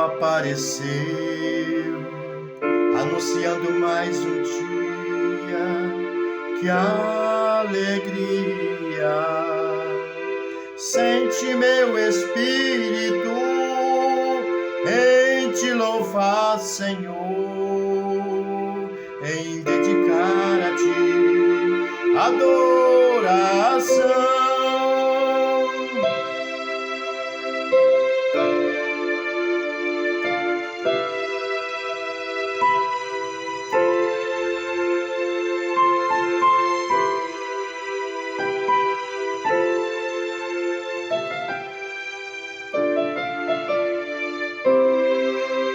apareceu, anunciando mais um dia. Que alegria sente meu espírito em te louvar, Senhor, em dedicar a ti adoração.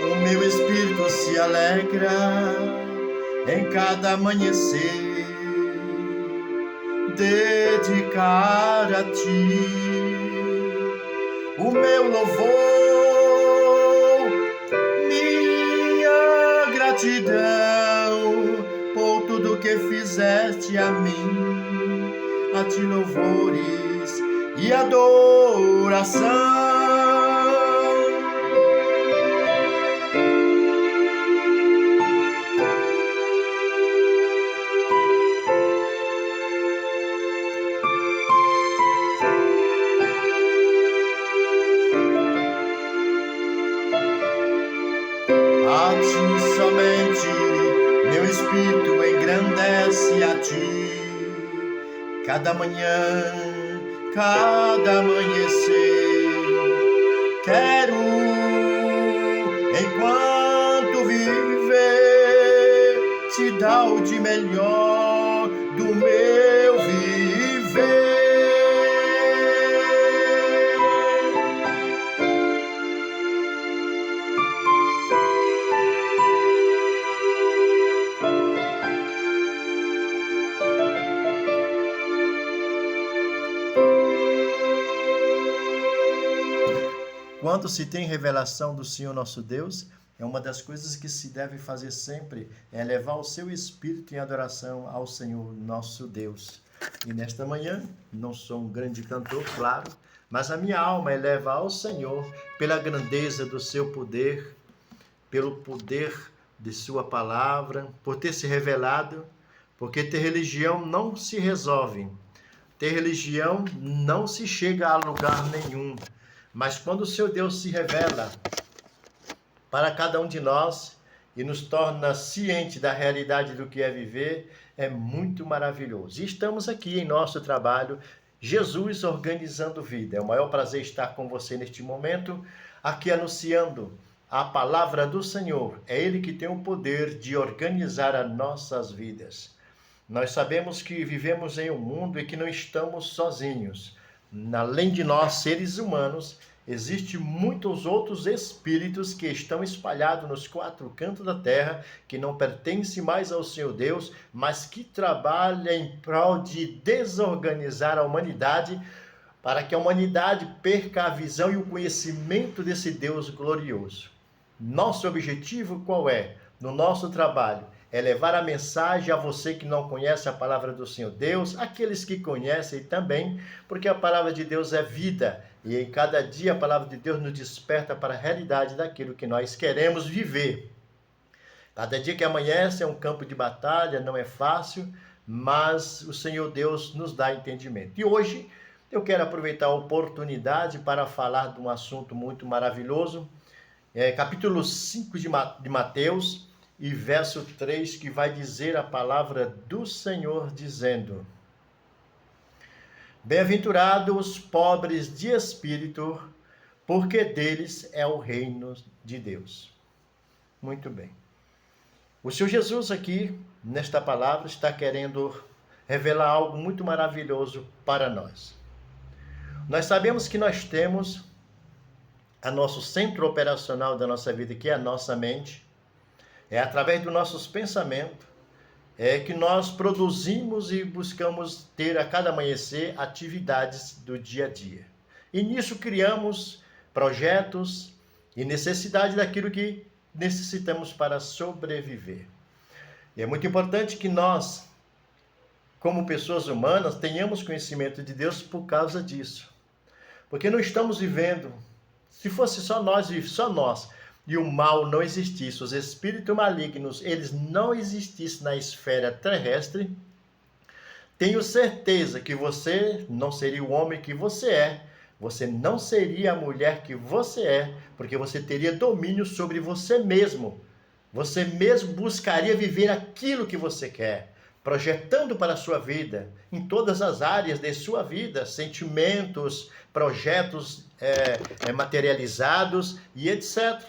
O meu espírito se alegra em cada amanhecer, dedicar a ti o meu louvor, minha gratidão por tudo que fizeste a mim, a ti louvores e adoração. A ti somente meu espírito engrandece a ti. Cada manhã, cada amanhecer, quero, enquanto viver, te dar o de melhor do meu viver. Quando se tem revelação do Senhor nosso Deus, é uma das coisas que se deve fazer sempre, é levar o seu espírito em adoração ao Senhor nosso Deus. E nesta manhã, não sou um grande cantor, claro, mas a minha alma eleva ao Senhor pela grandeza do seu poder, pelo poder de sua palavra, por ter se revelado, porque ter religião não se resolve, ter religião não se chega a lugar nenhum. Mas quando o seu Deus se revela para cada um de nós e nos torna ciente da realidade do que é viver, é muito maravilhoso. E estamos aqui em nosso trabalho, Jesus Organizando Vida. É um maior prazer estar com você neste momento, aqui anunciando a palavra do Senhor. É Ele que tem o poder de organizar as nossas vidas. Nós sabemos que vivemos em um mundo e que não estamos sozinhos. Além de nós, seres humanos, existem muitos outros espíritos que estão espalhados nos quatro cantos da terra, que não pertencem mais ao Senhor Deus, mas que trabalham em prol de desorganizar a humanidade, para que a humanidade perca a visão e o conhecimento desse Deus glorioso. Nosso objetivo qual é? No nosso trabalho, é levar a mensagem a você que não conhece a palavra do Senhor Deus, aqueles que conhecem também, porque a palavra de Deus é vida, e em cada dia a palavra de Deus nos desperta para a realidade daquilo que nós queremos viver. Cada dia que amanhece é um campo de batalha, não é fácil, mas o Senhor Deus nos dá entendimento. E hoje eu quero aproveitar a oportunidade para falar de um assunto muito maravilhoso, capítulo 5 de Mateus, e verso 3, que vai dizer a palavra do Senhor, dizendo: Bem-aventurados os pobres de espírito, porque deles é o reino de Deus. Muito bem. O Senhor Jesus aqui, nesta palavra, está querendo revelar algo muito maravilhoso para nós. Nós sabemos que nós temos a nosso centro operacional da nossa vida, que é a nossa mente. É através dos nossos pensamentos que nós produzimos e buscamos ter a cada amanhecer atividades do dia a dia. E nisso criamos projetos e necessidade daquilo que necessitamos para sobreviver. E é muito importante que nós, como pessoas humanas, tenhamos conhecimento de Deus por causa disso. Porque não estamos vivendo, se fosse só nós, e o mal não existisse, os espíritos malignos, eles não existissem na esfera terrestre, tenho certeza que você não seria o homem que você é, você não seria a mulher que você é, porque você teria domínio sobre você mesmo. Você mesmo buscaria viver aquilo que você quer, projetando para a sua vida, em todas as áreas de sua vida, sentimentos, projetos materializados e etc.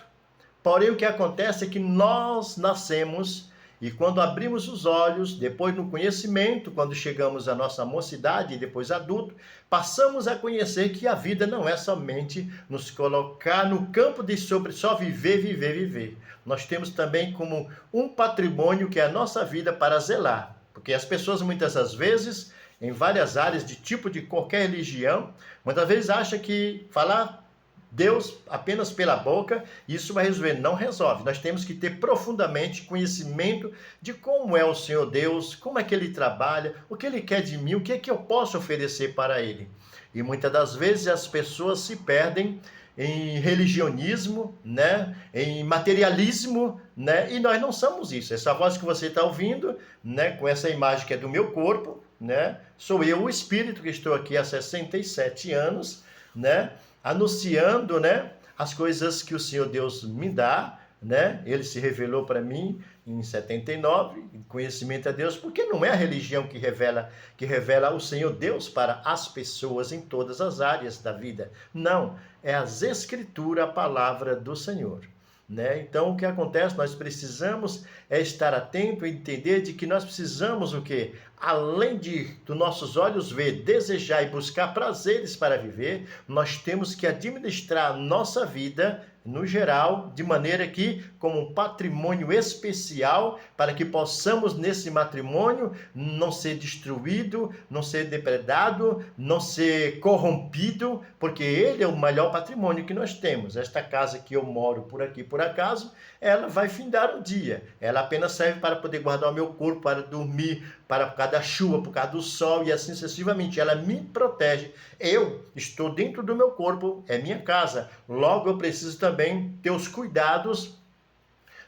Porém, o que acontece é que nós nascemos e quando abrimos os olhos, depois no conhecimento, quando chegamos à nossa mocidade e depois adulto, passamos a conhecer que a vida não é somente nos colocar no campo de sobre só viver, viver, viver. Nós temos também como um patrimônio que é a nossa vida para zelar. Porque as pessoas muitas das vezes, em várias áreas de tipo de qualquer religião, muitas vezes acham que falar Deus apenas pela boca, isso vai resolver. Não resolve. Nós temos que ter profundamente conhecimento de como é o Senhor Deus, como é que Ele trabalha, o que Ele quer de mim, o que é que eu posso oferecer para Ele. E muitas das vezes as pessoas se perdem em religionismo, né? Em materialismo, né? E nós não somos isso. Essa voz que você está ouvindo, né? Com essa imagem que é do meu corpo, né? Sou eu, o espírito, que estou aqui há 67 anos, né? Anunciando, né, as coisas que o Senhor Deus me dá, né? Ele se revelou para mim em 79, conhecimento a Deus, porque não é a religião que revela o Senhor Deus para as pessoas em todas as áreas da vida. Não, é as Escrituras, a palavra do Senhor. Né? Então, o que acontece? Nós precisamos estar atento e entender de que nós precisamos o quê? Além de dos nossos olhos ver, desejar e buscar prazeres para viver, nós temos que administrar a nossa vida no geral, de maneira que, como um patrimônio especial, para que possamos, nesse matrimônio, não ser destruído, não ser depredado, não ser corrompido, porque ele é o melhor patrimônio que nós temos. Esta casa que eu moro por aqui, por acaso, ela vai findar um dia. Ela apenas serve para poder guardar o meu corpo, para dormir, para por causa da chuva, por causa do sol e assim sucessivamente. Ela me protege. Eu estou dentro do meu corpo, é minha casa. Logo, eu preciso também ter os cuidados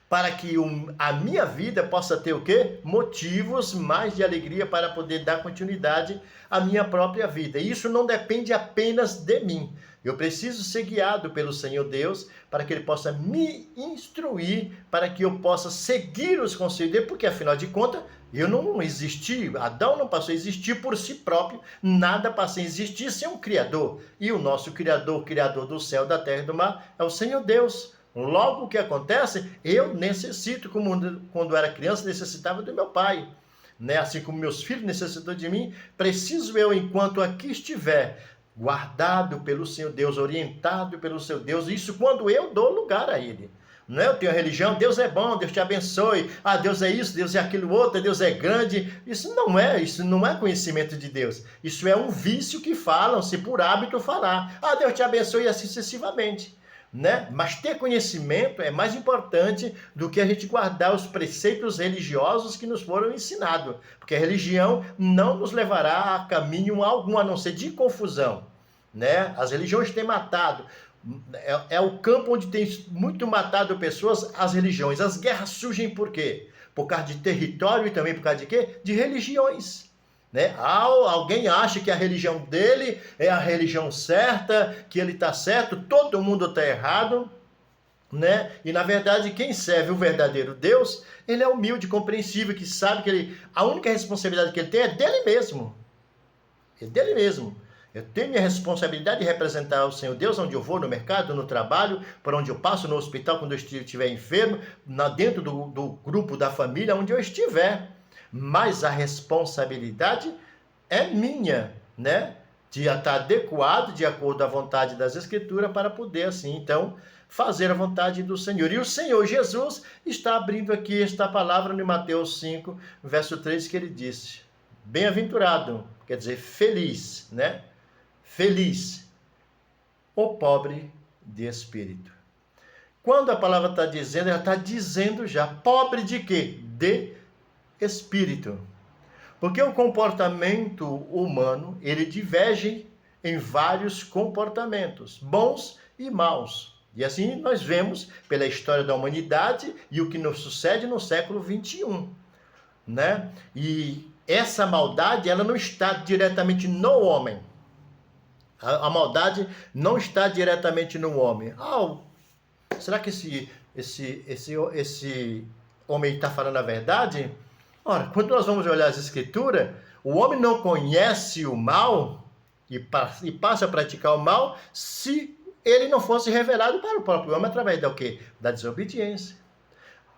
para que a minha vida possa ter o quê? Motivos mais de alegria para poder dar continuidade à minha própria vida. E isso não depende apenas de mim. Eu preciso ser guiado pelo Senhor Deus para que Ele possa me instruir, para que eu possa seguir os conselhos dele, porque afinal de contas, eu não existi, Adão não passou a existir por si próprio, nada passou a existir sem um Criador. E o nosso Criador, Criador do céu, da terra e do mar, é o Senhor Deus. Logo, o que acontece? Eu necessito, como quando eu era criança, necessitava do meu pai. Né? Assim como meus filhos necessitam de mim, preciso eu, enquanto aqui estiver, guardado pelo Senhor Deus, orientado pelo seu Deus, isso quando eu dou lugar a Ele. Não é? Eu tenho a religião, Deus é bom, Deus te abençoe, Deus é isso, Deus é aquilo outro, Deus é grande. Isso não é conhecimento de Deus. Isso é um vício que falam-se por hábito falar. Deus te abençoe e assim sucessivamente. Né? Mas ter conhecimento é mais importante do que a gente guardar os preceitos religiosos que nos foram ensinados, porque a religião não nos levará a caminho algum a não ser de confusão, né? As religiões têm matado, é o campo onde tem muito matado pessoas, as religiões. As guerras surgem por quê? Por causa de território e também por causa de quê? De religiões. Né? Alguém acha que a religião dele é a religião certa, que ele está certo, todo mundo está errado, né? E na verdade quem serve o verdadeiro Deus, ele é humilde, compreensível, que sabe que a única responsabilidade que ele tem é dele mesmo. É dele mesmo. Eu tenho minha responsabilidade de representar o Senhor Deus onde eu vou, no mercado, no trabalho, por onde eu passo, no hospital, quando eu estiver enfermo, dentro do grupo da família, onde eu estiver. Mas a responsabilidade é minha, né? De estar adequado, de acordo à vontade das Escrituras, para poder, assim, então, fazer a vontade do Senhor. E o Senhor Jesus está abrindo aqui esta palavra em Mateus 5, verso 3, que ele disse: bem-aventurado, quer dizer, feliz, né? Feliz o pobre de espírito. Quando a palavra está dizendo, ela está dizendo já, pobre de quê? De espírito. Porque o comportamento humano, ele diverge em vários comportamentos, bons e maus, E assim nós vemos pela história da humanidade e o que nos sucede no século 21, né? E essa maldade, ela não está diretamente no homem. A maldade não está diretamente no homem. Será que esse homem está falando a verdade? Ora, quando nós vamos olhar as escrituras, o homem não conhece o mal e passa a praticar o mal se ele não fosse revelado para o próprio homem através da quê? Da desobediência.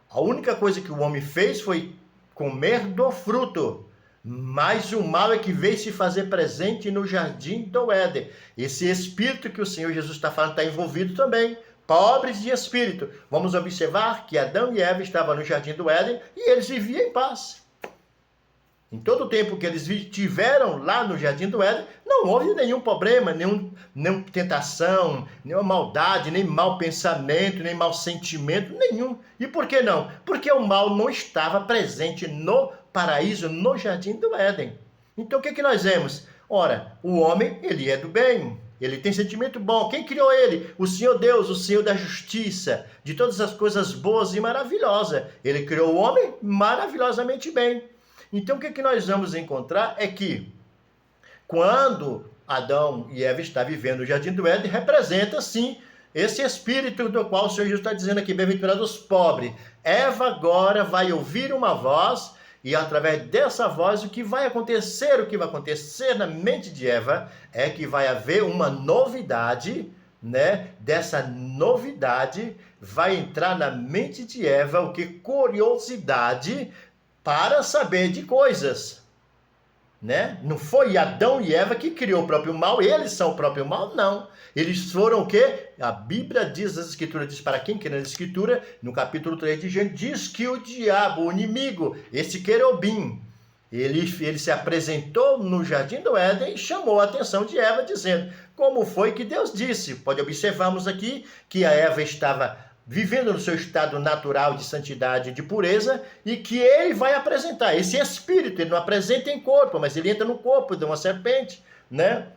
A única coisa que o homem fez foi comer do fruto. Mas o mal é que veio se fazer presente no jardim do Éden. Esse espírito que o Senhor Jesus está falando está envolvido também. Pobres de espírito. Vamos observar que Adão e Eva estavam no jardim do Éden e eles viviam em paz. Em todo o tempo que eles tiveram lá no jardim do Éden, não houve nenhum problema, nenhuma tentação, nenhuma maldade, nem mau pensamento, nem mau sentimento, nenhum. E por que não? Porque o mal não estava presente no paraíso, no jardim do Éden. Então o que nós vemos? Ora, o homem, ele é do bem, ele tem sentimento bom. Quem criou ele? O Senhor Deus, o Senhor da justiça, de todas as coisas boas e maravilhosas. Ele criou o homem maravilhosamente bem. Então o que nós vamos encontrar é que quando Adão e Eva estão vivendo no jardim do Éden, representa sim esse espírito do qual o Senhor Jesus está dizendo aqui, bem-aventurados os pobres. Eva agora vai ouvir uma voz e através dessa voz o que vai acontecer na mente de Eva é que vai haver uma novidade, né? Dessa novidade vai entrar na mente de Eva o que? Curiosidade para saber de coisas, né? Não foi Adão e Eva que criou o próprio mal, eles são o próprio mal, não. Eles foram o quê? A Bíblia diz, as Escrituras diz para quem quer na Escritura, no capítulo 3 de Gênesis, diz que o diabo, o inimigo, esse querubim, ele se apresentou no jardim do Éden e chamou a atenção de Eva, dizendo, como foi que Deus disse? Pode observarmos aqui que a Eva estava vivendo no seu estado natural de santidade, de pureza, e que ele vai apresentar. Esse espírito, ele não apresenta em corpo, mas ele entra no corpo de uma serpente, né?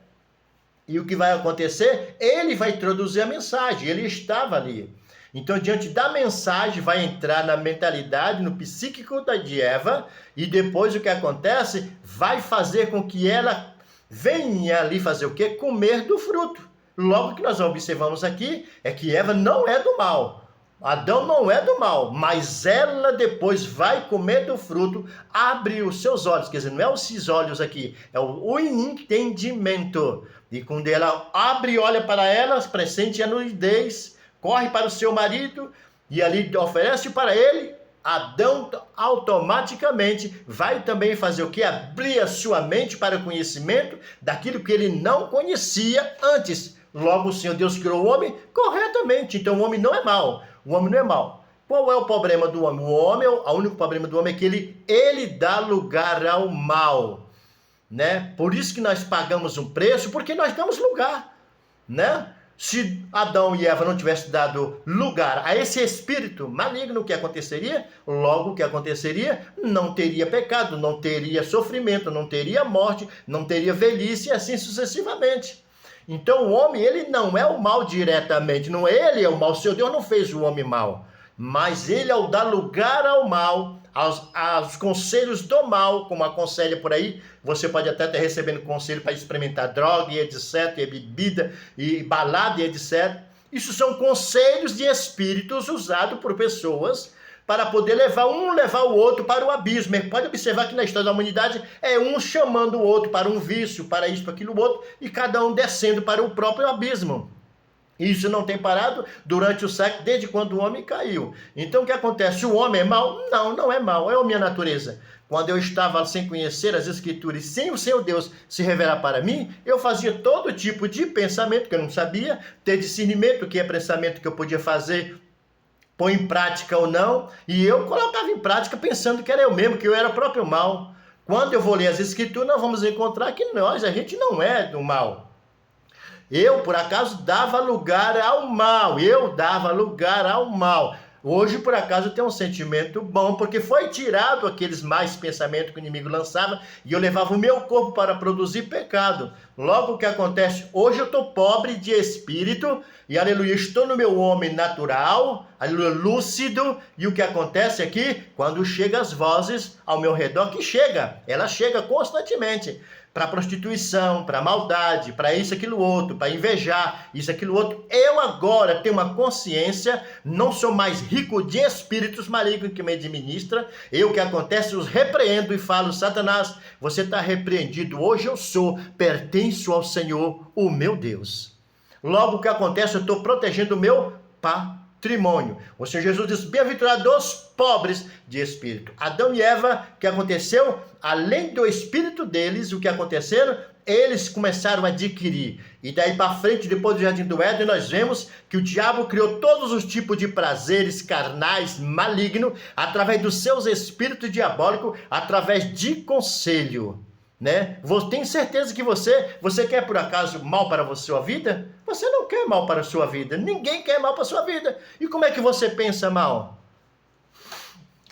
E o que vai acontecer? Ele vai introduzir a mensagem, ele estava ali. Então, diante da mensagem, vai entrar na mentalidade, no psíquico de Eva, e depois o que acontece? Vai fazer com que ela venha ali fazer o quê? Comer do fruto. Logo que nós observamos aqui, é que Eva não é do mal. Adão não é do mal, mas ela depois vai comer do fruto, abre os seus olhos, quer dizer, não é esses olhos aqui, é o entendimento. E quando ela abre e olha para ela, pressente a nudez, corre para o seu marido e ali oferece para ele, Adão automaticamente vai também fazer o que? Abrir a sua mente para o conhecimento daquilo que ele não conhecia antes. Logo o Senhor Deus criou o homem corretamente, então o homem não é mau. O homem não é mau. Qual é o problema do homem? O único problema do homem é que ele dá lugar ao mal, né? Por isso que nós pagamos um preço, porque nós damos lugar, né? Se Adão e Eva não tivessem dado lugar a esse espírito maligno, o que aconteceria? Logo o que aconteceria? Não teria pecado, não teria sofrimento, não teria morte, não teria velhice e assim sucessivamente. Então o homem, ele não é o mal diretamente, não ele é o mal, o Senhor Deus não fez o homem mal, mas ele ao dar lugar ao mal, aos conselhos do mal, como aconselha por aí, você pode até estar recebendo conselho para experimentar droga e etc, e bebida e balada e etc. Isso são conselhos de espíritos usados por pessoas para poder levar o outro para o abismo. Pode observar que na história da humanidade é um chamando o outro para um vício, para isso, para aquilo, outro, e cada um descendo para o próprio abismo. Isso não tem parado durante o século, desde quando o homem caiu. Então o que acontece? O homem é mau? Não, não é mau, é a minha natureza. Quando eu estava sem conhecer as Escrituras, sem o Senhor Deus se revelar para mim, eu fazia todo tipo de pensamento que eu não sabia, ter discernimento, que é pensamento que eu podia fazer, pôr em prática ou não, e eu colocava em prática pensando que era eu mesmo, que eu era o próprio mal. Quando eu vou ler as Escrituras, nós vamos encontrar que a gente não é do mal. Eu, por acaso, dava lugar ao mal. Hoje, por acaso, eu tenho um sentimento bom, porque foi tirado aqueles mais pensamentos que o inimigo lançava e eu levava o meu corpo para produzir pecado. Logo, o que acontece? Hoje eu estou pobre de espírito e, aleluia, estou no meu homem natural, aleluia, lúcido. E o que acontece aqui? Quando chegam as vozes ao meu redor, que ela chega constantemente. Para prostituição, para maldade, para isso, aquilo outro, para invejar, isso, aquilo outro. Eu agora tenho uma consciência, não sou mais rico de espíritos malignos que me administra. Eu, o que acontece, os repreendo e falo: Satanás, você está repreendido. Hoje eu pertenço ao Senhor, o meu Deus. Logo, o que acontece, eu estou protegendo o meu patrimônio. O Senhor Jesus diz: bem-aventurados os pobres de espírito. Adão e Eva, o que aconteceu? Além do espírito deles, o que aconteceram? Eles começaram a adquirir. E daí para frente, depois do Jardim do Éden, nós vemos que o diabo criou todos os tipos de prazeres carnais, malignos, através dos seus espíritos diabólicos, através de conselho. Né? Tem certeza que você quer por acaso mal para a sua vida? Você não quer mal para a sua vida. Ninguém quer mal para a sua vida. E como é que você pensa mal?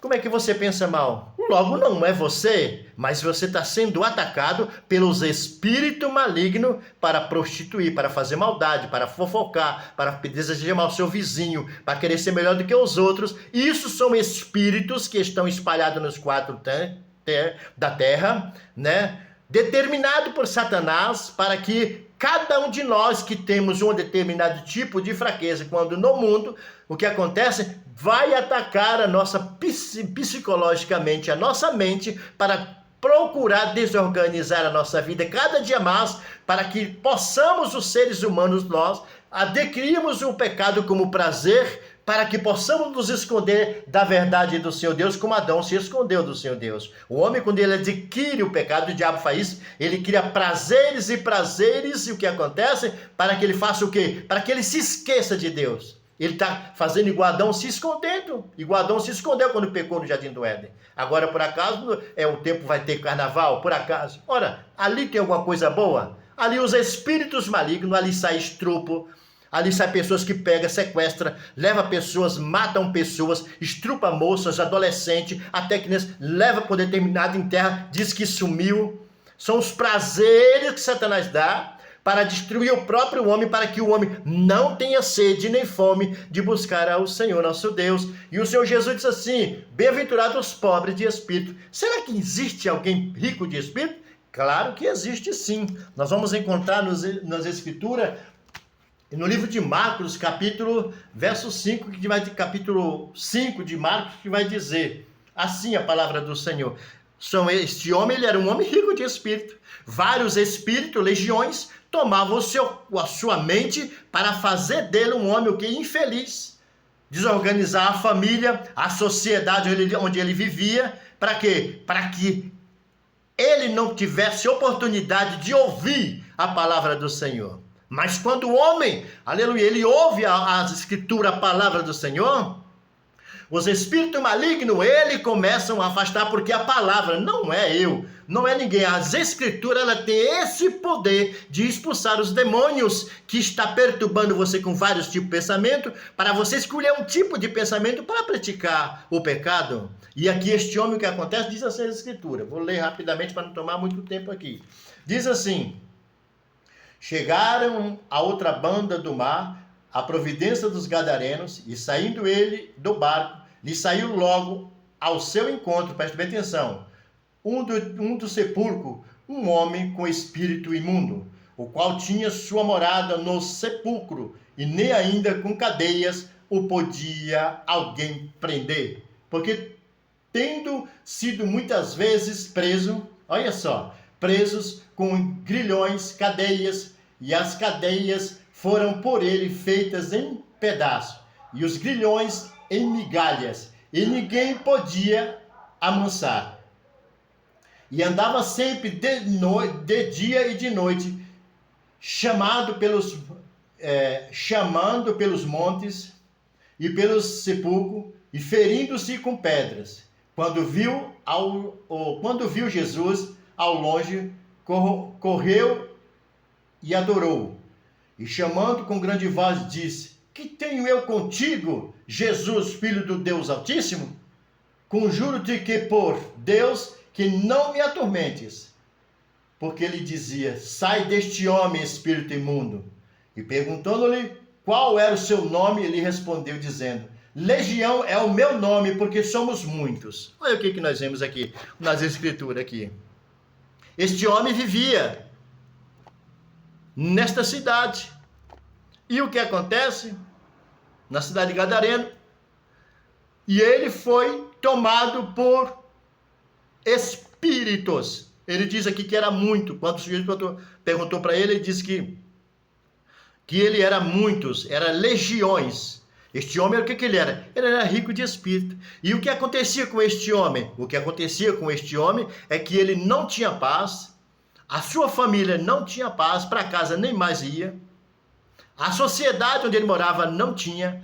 Como é que você pensa mal? Logo não é você, mas você está sendo atacado pelos espíritos malignos para prostituir, para fazer maldade, para fofocar, para desejar mal ao seu vizinho, para querer ser melhor do que os outros. Isso são espíritos que estão espalhados nos quatro da terra, né? Determinado por Satanás para que cada um de nós que temos um determinado tipo de fraqueza, quando no mundo, o que acontece? Vai atacar a nossa psicologicamente, a nossa mente, para procurar desorganizar a nossa vida cada dia mais, para que possamos, os seres humanos, nós, adquirirmos o pecado como prazer, para que possamos nos esconder da verdade do Senhor Deus, como Adão se escondeu do Senhor Deus. O homem, quando ele adquire o pecado, o diabo faz isso, ele cria prazeres, e o que acontece? Para que ele faça o quê? Para que ele se esqueça de Deus. Ele está fazendo igual Adão se escondendo. Igual Adão se escondeu quando pecou no Jardim do Éden. Agora, por acaso, o tempo vai ter carnaval? Por acaso? Ora, ali tem alguma coisa boa? Ali os espíritos malignos, ali sai estrupo, ali sai pessoas que pegam, sequestram, levam pessoas, matam pessoas, estrupa moças, adolescentes, até que leva por determinado em terra, diz que sumiu. São os prazeres que Satanás dá para destruir o próprio homem, para que o homem não tenha sede nem fome de buscar ao Senhor nosso Deus. E o Senhor Jesus disse assim: bem-aventurados os pobres de espírito. Será que existe alguém rico de espírito? Claro que existe sim. Nós vamos encontrar nas Escrituras, no livro de Marcos, verso 5, capítulo 5 de Marcos, que vai dizer assim a palavra do Senhor. Este homem, ele era um homem rico de espírito. Vários espíritos, legiões, tomavam a sua mente para fazer dele um homem infeliz. Desorganizar a família, a sociedade onde ele vivia. Para quê? Para que ele não tivesse oportunidade de ouvir a palavra do Senhor. Mas quando o homem, aleluia, ele ouve as escrituras, a palavra do Senhor, os espíritos malignos, eles começam a afastar, porque a palavra não é eu, não é ninguém. As escrituras, ela tem esse poder de expulsar os demônios que está perturbando você com vários tipos de pensamento, para você escolher um tipo de pensamento para praticar o pecado. E aqui este homem, o que acontece, diz assim a escritura. Vou ler rapidamente para não tomar muito tempo aqui. Diz assim: chegaram a outra banda do mar, a providência dos gadarenos, e saindo ele do barco, lhe saiu logo ao seu encontro, preste bem atenção, um do sepulcro, um homem com espírito imundo, o qual tinha sua morada no sepulcro, e nem ainda com cadeias o podia alguém prender, porque tendo sido muitas vezes preso, olha só, presos com grilhões, cadeias, e as cadeias foram por ele feitas em pedaços, e os grilhões em migalhas, e ninguém podia amansar. E andava sempre de dia e de noite, chamando pelos montes e pelos sepulcros, e ferindo-se com pedras. Quando viu Jesus ao longe, correu e adorou. E chamando com grande voz, disse: que tenho eu contigo, Jesus, filho do Deus Altíssimo? Conjuro-te que por Deus que não me atormentes. Porque ele dizia, sai deste homem, espírito imundo. E perguntando-lhe qual era o seu nome, ele respondeu dizendo, Legião é o meu nome, porque somos muitos. Olha o que nós vemos aqui, nas escrituras aqui. Este homem vivia nesta cidade. E o que acontece? Na cidade de Gadareno. E ele foi tomado por espíritos. Ele diz aqui que era muito. Quando o sujeito perguntou para ele, ele disse que ele era muitos, era legiões. Este homem, o que ele era? Ele era rico de espírito. E o que acontecia com este homem? O que acontecia com este homem é que ele não tinha paz, a sua família não tinha paz, para casa nem mais ia, a sociedade onde ele morava não tinha,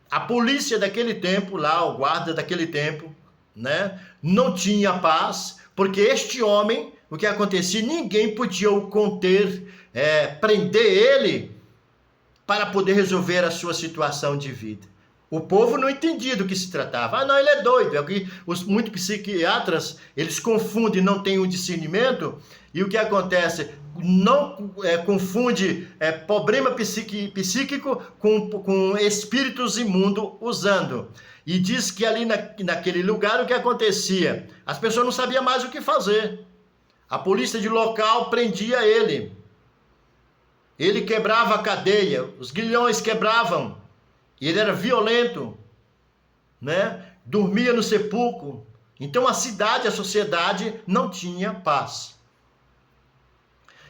a polícia daquele tempo lá, o guarda daquele tempo, né, não tinha paz, porque este homem, o que acontecia, ninguém podia o conter, prender ele, para poder resolver a sua situação de vida. O povo não entendia do que se tratava. Ah, não, ele é doido. É o que muitos psiquiatras, eles confundem, não têm o discernimento, e o que acontece? Não confunde problema psíquico com espíritos imundos usando. E diz que ali naquele lugar o que acontecia? As pessoas não sabiam mais o que fazer. A polícia de local prendia ele. Ele quebrava a cadeia, os grilhões quebravam, e ele era violento, né? Dormia no sepulcro. Então a cidade, a sociedade não tinha paz.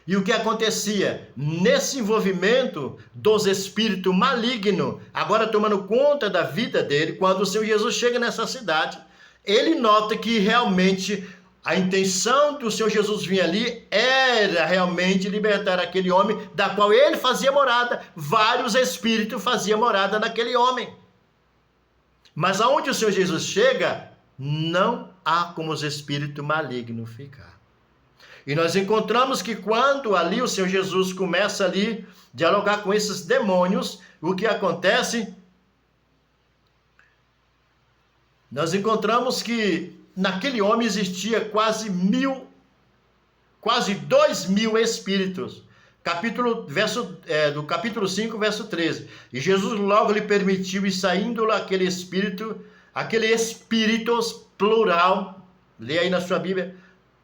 E o que acontecia? Nesse envolvimento dos espíritos malignos, agora tomando conta da vida dele, quando o Senhor Jesus chega nessa cidade, ele nota que realmente a intenção do Senhor Jesus vir ali era realmente libertar aquele homem, da qual ele fazia morada. Vários espíritos faziam morada naquele homem. Mas aonde o Senhor Jesus chega, não há como os espíritos malignos ficar. E nós encontramos que quando ali o Senhor Jesus começa ali a dialogar com esses demônios, o que acontece? Nós encontramos que naquele homem existia quase 2.000 espíritos. Do capítulo 5, verso 13. E Jesus logo lhe permitiu ir saindo aquele espíritos plural. Lê aí na sua Bíblia,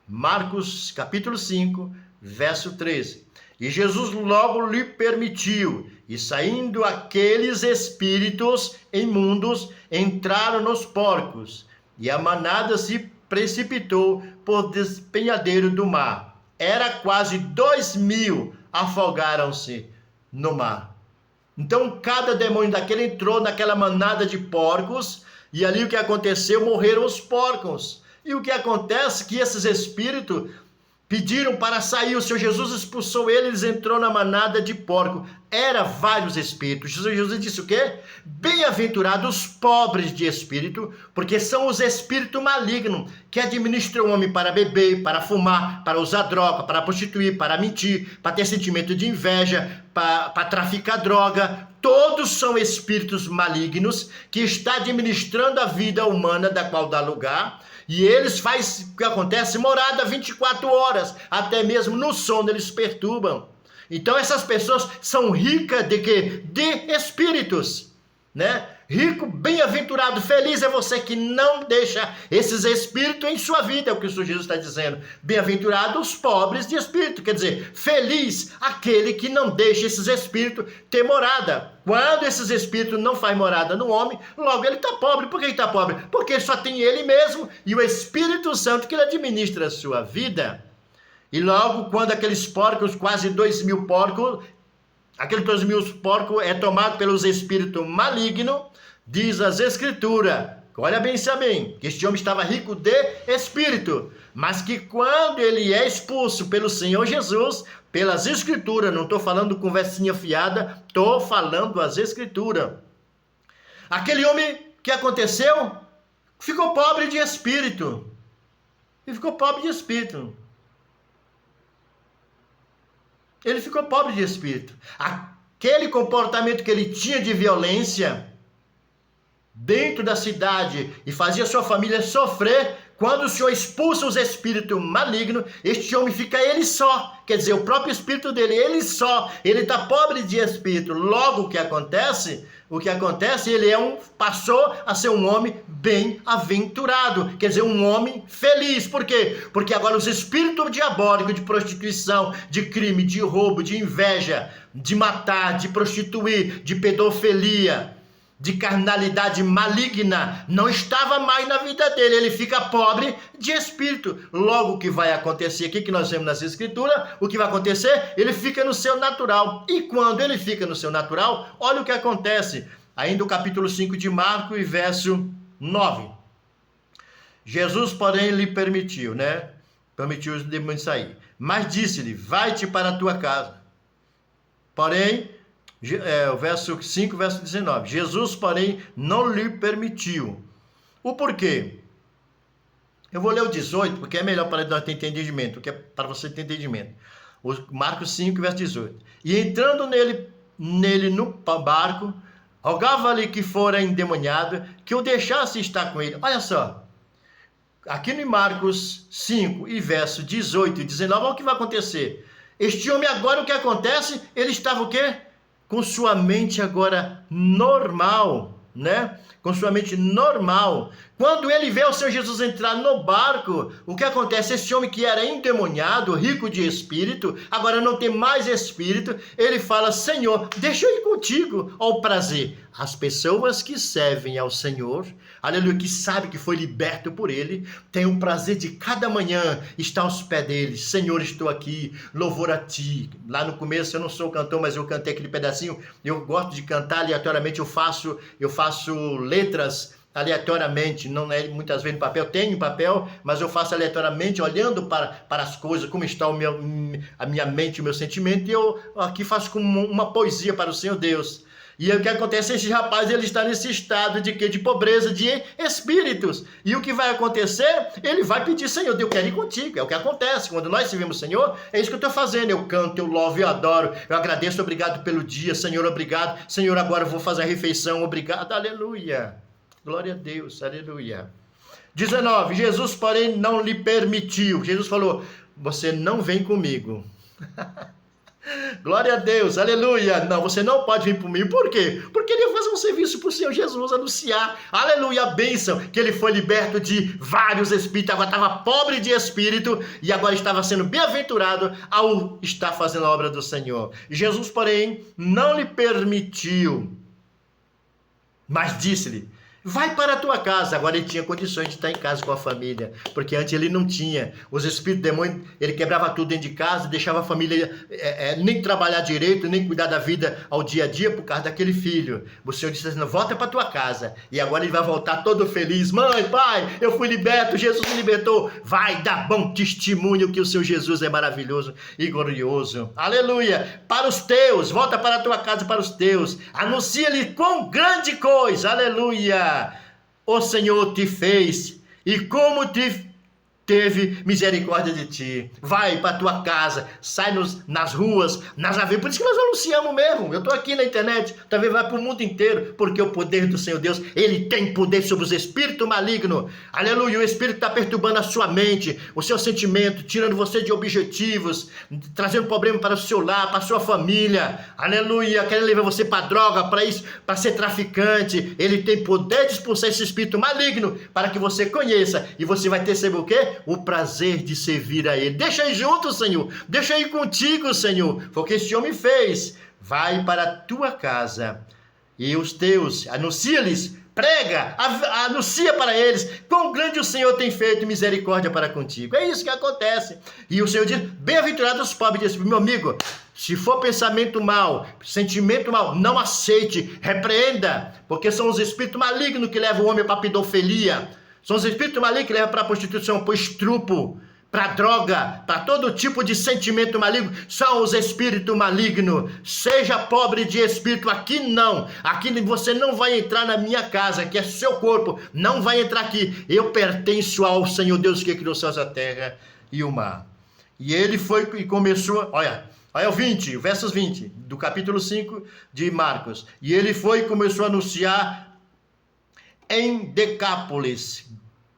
Marcos capítulo 5, verso 13. E Jesus logo lhe permitiu, e saindo aqueles espíritos imundos, entraram nos porcos, e a manada se precipitou por despenhadeiro do mar. Era quase 2.000 afogaram-se no mar. Então cada demônio daquele entrou naquela manada de porcos, e ali o que aconteceu? Morreram os porcos. E o que acontece? Que esses espíritos pediram para sair, o Senhor Jesus expulsou eles, entrou na manada de porco. Era vários espíritos. Jesus disse o quê? Bem-aventurados os pobres de espírito, porque são os espíritos malignos que administram o homem para beber, para fumar, para usar droga, para prostituir, para mentir, para ter sentimento de inveja, para traficar droga. Todos são espíritos malignos que estão administrando a vida humana da qual dá lugar. E eles fazem o que acontece? Morada 24 horas, até mesmo no sono eles perturbam. Então essas pessoas são ricas de quê? De espíritos, né? Rico, bem-aventurado, feliz é você que não deixa esses espíritos em sua vida, é o que o Senhor Jesus está dizendo. Bem-aventurado os pobres de espírito, quer dizer, feliz aquele que não deixa esses espíritos ter morada. Quando esses espíritos não fazem morada no homem, logo ele está pobre. Por que ele está pobre? Porque só tem ele mesmo e o Espírito Santo que ele administra a sua vida. E logo quando aqueles porcos, quase 2.000 porcos, aqueles 2.000 porcos é tomado pelos espíritos malignos, diz as escrituras, olha bem isso bem, que este homem estava rico de espírito, mas que quando ele é expulso pelo Senhor Jesus, pelas escrituras, não estou falando conversinha fiada, estou falando as escrituras. Aquele homem, que aconteceu? Ficou pobre de espírito. Ele ficou pobre de espírito. Ele ficou pobre de espírito. aquele comportamento que ele tinha de violência dentro da cidade e fazia sua família sofrer, quando o Senhor expulsa os espíritos malignos, este homem fica ele só. Quer dizer, o próprio espírito dele, ele só. Ele está pobre de espírito. Logo, o que acontece? Ele passou a ser um homem bem-aventurado. Quer dizer, um homem feliz. Por quê? Porque agora os espíritos diabólicos de prostituição, de crime, de roubo, de inveja, de matar, de prostituir, de pedofilia, de carnalidade maligna, não estava mais na vida dele. Ele fica pobre de espírito. Logo, o que vai acontecer aqui, que nós vemos nas escrituras, o que vai acontecer? Ele fica no seu natural. E quando ele fica no seu natural, olha o que acontece. Ainda o capítulo 5 de Marcos, e verso 9. Jesus, porém, lhe permitiu, Permitiu os demônios sair. Mas disse-lhe, vai-te para a tua casa. Porém, o verso 5, verso 19. Jesus, porém, não lhe permitiu. O porquê? Eu vou ler o 18, porque é melhor para nós ter entendimento, que é para você ter entendimento. Marcos 5, verso 18. E entrando nele no barco, rogava-lhe que fora endemoniado, que o deixasse estar com ele. Olha só. Aqui no Marcos 5, e verso 18 e 19, olha o que vai acontecer. Este homem agora, o que acontece? Ele estava o quê? Com sua mente agora normal, Com sua mente normal. Quando ele vê o Senhor Jesus entrar no barco, o que acontece? Esse homem que era endemoniado, rico de espírito, agora não tem mais espírito, ele fala, Senhor, deixa eu ir contigo ao prazer. As pessoas que servem ao Senhor, aleluia, que sabe que foi liberto por ele, tem o prazer de cada manhã estar aos pés dele. Senhor, estou aqui, louvor a ti. Lá no começo eu não sou cantor, mas eu cantei aquele pedacinho. Eu gosto de cantar aleatoriamente, eu faço letras aleatoriamente, não é muitas vezes no papel, tenho papel, mas eu faço aleatoriamente, olhando para as coisas, como está a minha mente, o meu sentimento, e eu aqui faço como uma poesia para o Senhor Deus. E o que acontece? Esse rapaz, ele está nesse estado de quê? De pobreza de espíritos. E o que vai acontecer? Ele vai pedir, Senhor, eu quero ir contigo. É o que acontece. Quando nós servimos o Senhor, é isso que eu estou fazendo. Eu canto, eu louvo, eu adoro, eu agradeço, obrigado pelo dia. Senhor, obrigado. Senhor, agora eu vou fazer a refeição. Obrigado, aleluia. Glória a Deus, aleluia. 19, Jesus, porém, não lhe permitiu. Jesus falou, você não vem comigo. Glória a Deus, aleluia. Não, você não pode vir por mim. Por quê? Porque ele ia fazer um serviço para o Senhor Jesus, anunciar, aleluia, a bênção, que ele foi liberto de vários espíritos, agora estava pobre de espírito e agora estava sendo bem-aventurado ao estar fazendo a obra do Senhor. Jesus, porém, não lhe permitiu, mas disse-lhe, vai para a tua casa. Agora ele tinha condições de estar em casa com a família, porque antes ele não tinha. Os espíritos demônios, ele quebrava tudo dentro de casa, deixava a família nem trabalhar direito, nem cuidar da vida ao dia a dia por causa daquele filho. O Senhor disse assim, volta para a tua casa. E agora ele vai voltar todo feliz. Mãe, pai, eu fui liberto, Jesus me libertou. Vai dar bom testemunho que o seu Jesus é maravilhoso e glorioso. Aleluia. Para os teus, volta para a tua casa para os teus. Anuncia-lhe com grande coisa. Aleluia. O Senhor te fez e como teve misericórdia de ti. Vai para tua casa, sai nas ruas, nas avenidas. Por isso que nós anunciamos mesmo. Eu estou aqui na internet, talvez vai para o mundo inteiro, porque o poder do Senhor Deus, ele tem poder sobre os espíritos malignos. Aleluia, o espírito está perturbando a sua mente, o seu sentimento, tirando você de objetivos, trazendo problema para o seu lar, para a sua família. Aleluia, querendo levar você para droga, para isso, para ser traficante. Ele tem poder de expulsar esse espírito maligno para que você conheça e você vai ter, sabe o quê? O prazer de servir a ele. Deixa aí junto, Senhor. Deixa aí contigo, Senhor. Foi o que este homem fez. Vai para a tua casa e os teus, anuncia-lhes, prega, anuncia para eles, quão grande o Senhor tem feito misericórdia para contigo. É isso que acontece. E o Senhor diz, bem-aventurados os pobres de espírito. Meu amigo, se for pensamento mal, sentimento mal, não aceite, repreenda, porque são os espíritos malignos que levam o homem para a pedofilia. São os espíritos malignos que levam para a prostituição, para o estupro, para a droga, para todo tipo de sentimento maligno. São os espíritos malignos. Seja pobre de espírito, aqui não. Aqui você não vai entrar na minha casa, que é seu corpo. Não vai entrar aqui. Eu pertenço ao Senhor Deus que criou os céus, a terra e o mar. E ele foi e começou, olha o 20, versos 20, do capítulo 5 de Marcos. E ele foi e começou a anunciar em Decápolis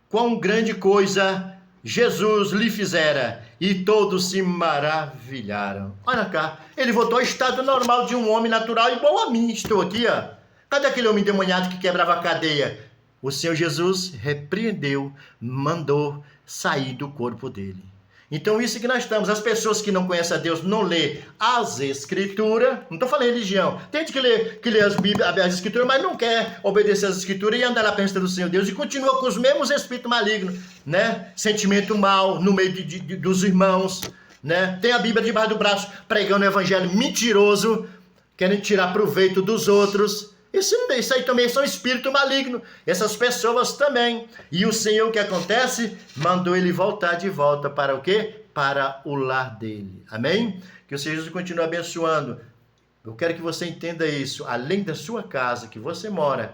quão grande coisa Jesus lhe fizera, e todos se maravilharam. Olha cá, ele voltou ao estado normal de um homem natural igual a mim. Estou aqui, ó. Cadê aquele homem endemoniado que quebrava a cadeia? O Senhor Jesus repreendeu, mandou sair do corpo dele. Então isso que nós estamos, as pessoas que não conhecem a Deus, não lê as Escrituras, não estou falando religião, tem gente que lê as Escrituras, mas não quer obedecer às Escrituras e andar na presença do Senhor Deus, e continua com os mesmos espíritos malignos, né? Sentimento mal no meio dos irmãos, né? Tem a Bíblia debaixo do braço, pregando o evangelho mentiroso, querendo tirar proveito dos outros. Isso aí também são espírito maligno, essas pessoas também. E o Senhor, o que acontece? Mandou ele voltar de volta para o quê? Para o lar dele. Amém? Que o Senhor Jesus continue abençoando. Eu quero que você entenda isso. Além da sua casa que você mora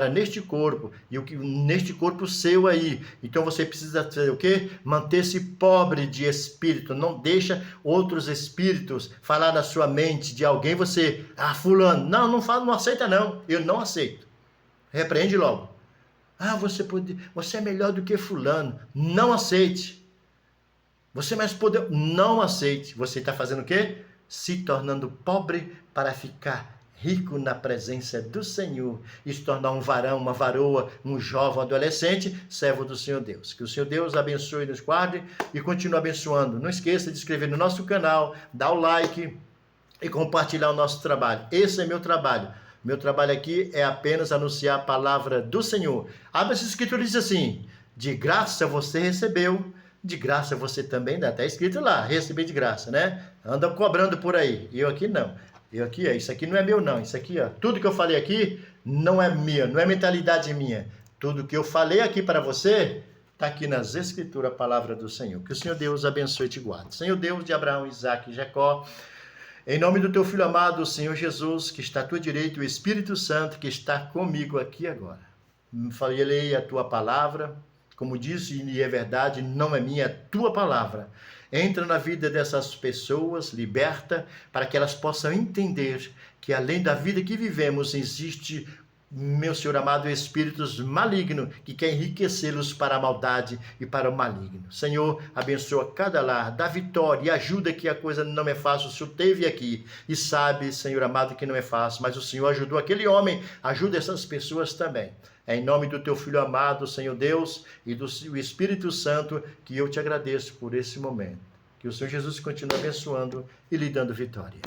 neste corpo, e neste corpo seu aí. Então você precisa fazer o quê? Manter-se pobre de espírito. Não deixa outros espíritos falar na sua mente de alguém. Você, fulano, não fala, não aceita não. Eu não aceito. Repreende logo. Você é melhor do que fulano. Não aceite. Você é mais poderoso. Não aceite. Você está fazendo o quê? Se tornando pobre para ficar rico na presença do Senhor e se tornar um varão, uma varoa, um jovem, um adolescente, servo do Senhor Deus. Que o Senhor Deus abençoe e nos guarde e continue abençoando. Não esqueça de inscrever no nosso canal, dar o like e compartilhar o nosso trabalho. Esse é meu trabalho. Meu trabalho aqui é apenas anunciar a palavra do Senhor. Abre essa escritura e diz assim: de graça você recebeu, de graça você também dá. Está escrito lá, receber de graça, né? Anda cobrando por aí. Eu aqui não. Eu aqui, isso aqui não é meu não. Isso aqui, ó, tudo que eu falei aqui não é minha, não é mentalidade minha. Tudo que eu falei aqui para você, está aqui nas Escrituras, a palavra do Senhor. Que o Senhor Deus abençoe e te guarde. Senhor Deus de Abraão, Isaque e Jacó, em nome do teu Filho amado, o Senhor Jesus, que está à tua direita, o Espírito Santo, que está comigo aqui agora. Falei a tua palavra. Como disse, e é verdade, não é minha, é tua palavra. Entra na vida dessas pessoas, liberta, para que elas possam entender que além da vida que vivemos, existe, meu Senhor amado, espíritos malignos que querem enriquecê-los para a maldade e para o maligno. Senhor, abençoa cada lar, dá vitória e ajuda, que a coisa não é fácil. O Senhor esteve aqui e sabe, Senhor amado, que não é fácil, mas o Senhor ajudou aquele homem, ajuda essas pessoas também. É em nome do teu Filho amado, Senhor Deus, e do Espírito Santo, que eu te agradeço por esse momento. Que o Senhor Jesus continue abençoando e lhe dando vitória.